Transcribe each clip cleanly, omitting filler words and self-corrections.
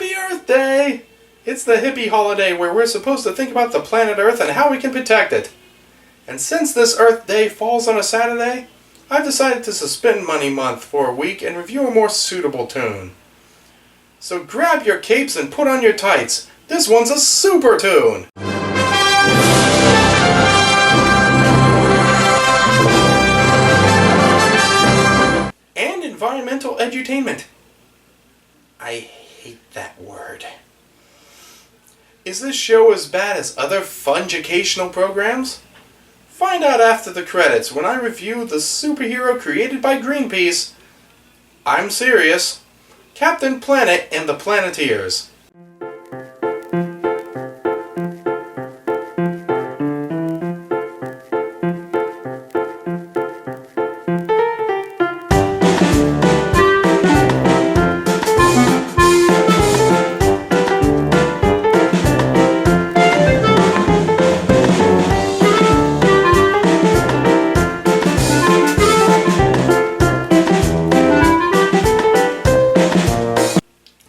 Happy Earth Day! It's the hippie holiday where we're supposed to think about the planet Earth and how we can protect it. And since this Earth Day falls on a Saturday, I've decided to suspend Money Month for a week and review a more suitable tune. So grab your capes and put on your tights. This one's a super tune! And environmental edutainment. I hate that word. Is this show as bad as other fun-educational programs? Find out after the credits when I review the superhero created by Greenpeace. I'm serious. Captain Planet and the Planeteers.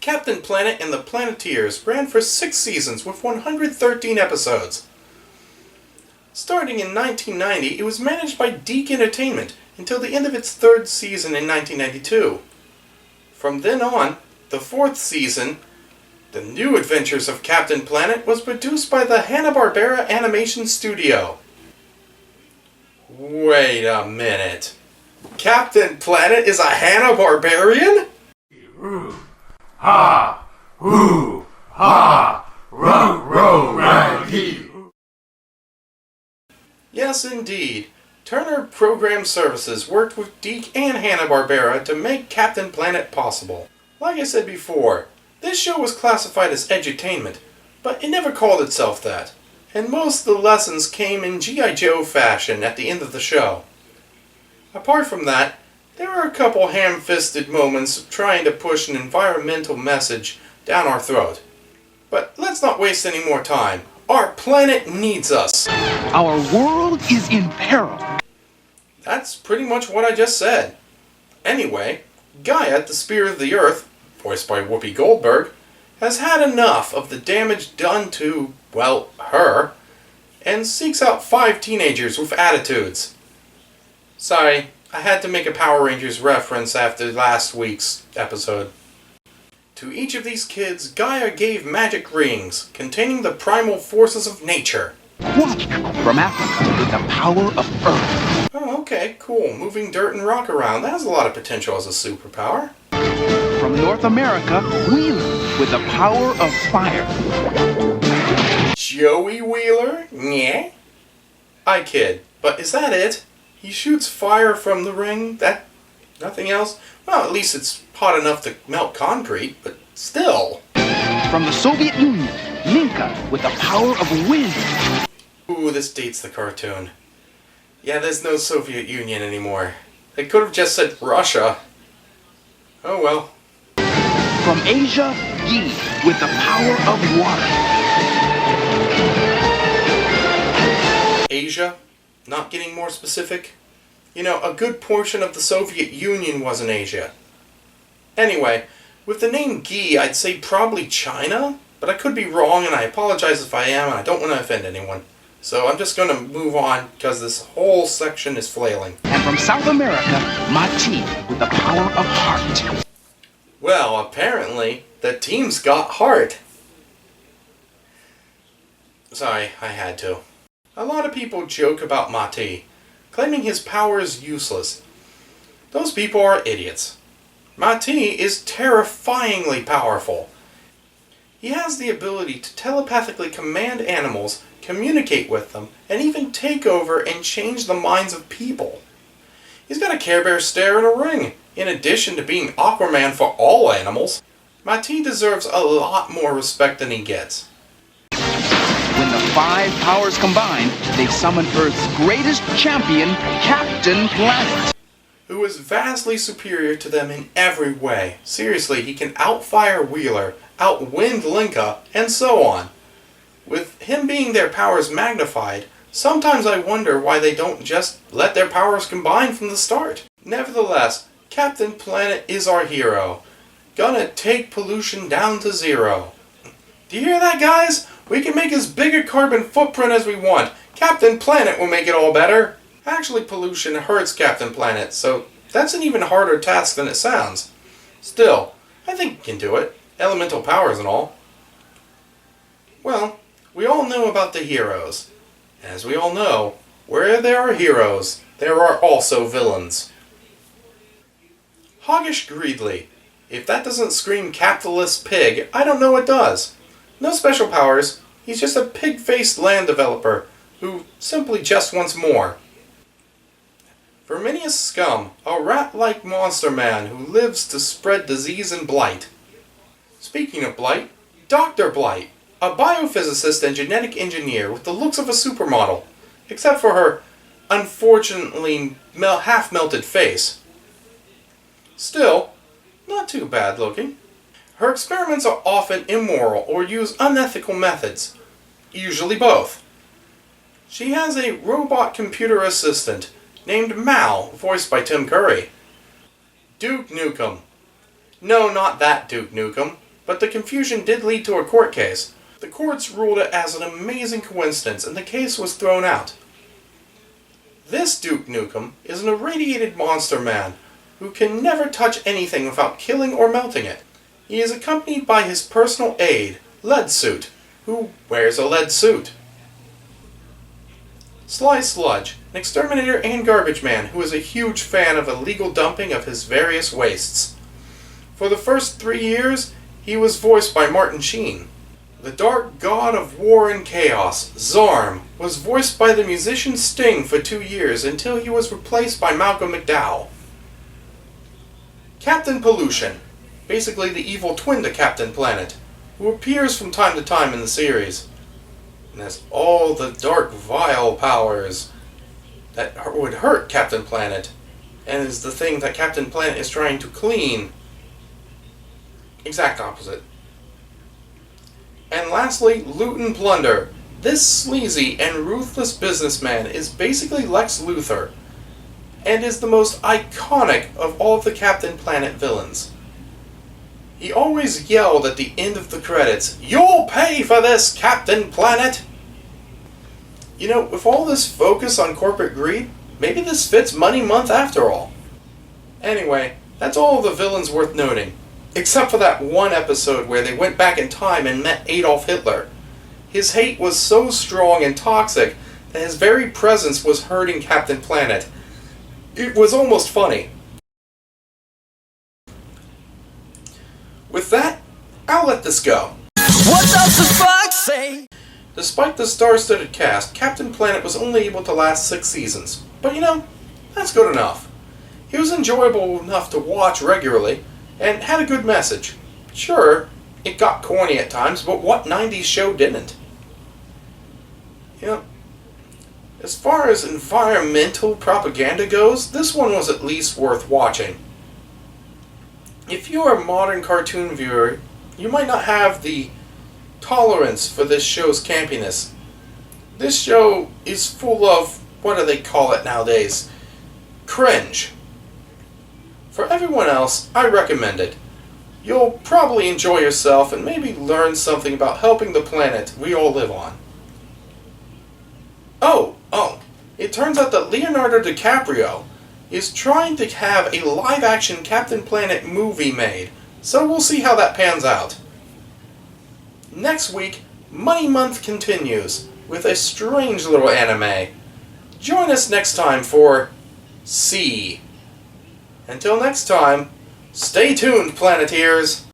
Captain Planet and the Planeteers ran for 6 seasons with 113 episodes. Starting in 1990, it was managed by Edutainment until the end of its 3rd season in 1992. From then on, the 4th season, The New Adventures of Captain Planet, was produced by the Hanna-Barbera Animation Studio. Wait a minute. Captain Planet is a Hanna-Barbarian? Ha! Hoo! Ha! Row, raggy! Yes, indeed. Turner Program Services worked with Deke and Hanna-Barbera to make Captain Planet possible. Like I said before, this show was classified as edutainment, but it never called itself that, and most of the lessons came in G.I. Joe fashion at the end of the show. Apart from that, there are a couple ham-fisted moments of trying to push an environmental message down our throat. But let's not waste any more time. Our planet needs us. Our world is in peril. That's pretty much what I just said. Anyway, Gaia, the Spear of the Earth, voiced by Whoopi Goldberg, has had enough of the damage done to, well, her, and seeks out 5 teenagers with attitudes. Sorry, I had to make a Power Rangers reference after last week's episode. To each of these kids, Gaia gave magic rings containing the primal forces of nature. Watch from Africa with the power of Earth. Oh, okay, cool. Moving dirt and rock around. That has a lot of potential as a superpower. From North America, Wheeler with the power of fire. Joey Wheeler? Yeah? I kid, but is that it? He shoots fire from the ring? That... nothing else? Well, at least it's hot enough to melt concrete, but still. From the Soviet Union, Minka with the power of wind. Ooh, this dates the cartoon. Yeah, there's no Soviet Union anymore. They could have just said Russia. Oh well. From Asia, Yi with the power of water. Asia? Not getting more specific? You know, a good portion of the Soviet Union was in Asia. Anyway, with the name Gi, I'd say probably China, but I could be wrong and I apologize if I am and I don't want to offend anyone. So I'm just going to move on because this whole section is flailing. And from South America, Mati with the power of heart. Well, apparently, the team's got heart. Sorry, I had to. A lot of people joke about Mati, claiming his power is useless. Those people are idiots. Mati is terrifyingly powerful. He has the ability to telepathically command animals, communicate with them, and even take over and change the minds of people. He's got a Care Bear stare and a ring, in addition to being Aquaman for all animals. Mati deserves a lot more respect than he gets. When the 5 powers combine, they summon Earth's greatest champion, Captain Planet. Who is vastly superior to them in every way. Seriously, he can outfire Wheeler, outwind Linka, and so on. With him being their powers magnified, sometimes I wonder why they don't just let their powers combine from the start. Nevertheless, Captain Planet is our hero. Gonna take pollution down to zero. Do you hear that, guys? We can make as big a carbon footprint as we want. Captain Planet will make it all better. Actually, pollution hurts Captain Planet, so that's an even harder task than it sounds. Still, I think we can do it. Elemental powers and all. Well, we all know about the heroes. As we all know, where there are heroes, there are also villains. Hoggish Greedly. If that doesn't scream capitalist pig, I don't know what does. No special powers, he's just a pig-faced land developer who simply just wants more. Verminius Scum, a rat-like monster man who lives to spread disease and blight. Speaking of blight, Dr. Blight, a biophysicist and genetic engineer with the looks of a supermodel, except for her unfortunately half-melted face. Still, not too bad looking. Her experiments are often immoral or use unethical methods, usually both. She has a robot computer assistant named Mal, voiced by Tim Curry. Duke Nukem. No, not that Duke Nukem, but the confusion did lead to a court case. The courts ruled it as an amazing coincidence and the case was thrown out. This Duke Nukem is an irradiated monster man who can never touch anything without killing or melting it. He is accompanied by his personal aide, Lead Suit, who wears a lead suit. Sly Sludge, an exterminator and garbage man who is a huge fan of illegal dumping of his various wastes. For the first 3 years, he was voiced by Martin Sheen. The dark god of war and chaos, Zarm, was voiced by the musician Sting for 2 years until he was replaced by Malcolm McDowell. Captain Pollution, basically the evil twin to Captain Planet, who appears from time to time in the series, and has all the dark, vile powers that would hurt Captain Planet, and is the thing that Captain Planet is trying to clean. Exact opposite. And lastly, Loot and Plunder. This sleazy and ruthless businessman is basically Lex Luthor, and is the most iconic of all of the Captain Planet villains. He always yelled at the end of the credits, "You'll pay for this, Captain Planet!" You know, with all this focus on corporate greed, maybe this fits Money Month after all. Anyway, that's all of the villains worth noting. Except for that one episode where they went back in time and met Adolf Hitler. His hate was so strong and toxic that his very presence was hurting Captain Planet. It was almost funny. With that, I'll let this go. What does the fox say? Despite the star-studded cast, Captain Planet was only able to last 6 seasons. But you know, that's good enough. He was enjoyable enough to watch regularly, and had a good message. Sure, it got corny at times, but what 90s show didn't? You know, as far as environmental propaganda goes, this one was at least worth watching. If you're a modern cartoon viewer, you might not have the tolerance for this show's campiness. This show is full of, what do they call it nowadays? Cringe. For everyone else, I recommend it. You'll probably enjoy yourself and maybe learn something about helping the planet we all live on. Oh, it turns out that Leonardo DiCaprio is trying to have a live-action Captain Planet movie made, so we'll see how that pans out. Next week, Money Month continues with a strange little anime. Join us next time for C. Until next time, stay tuned, Planeteers!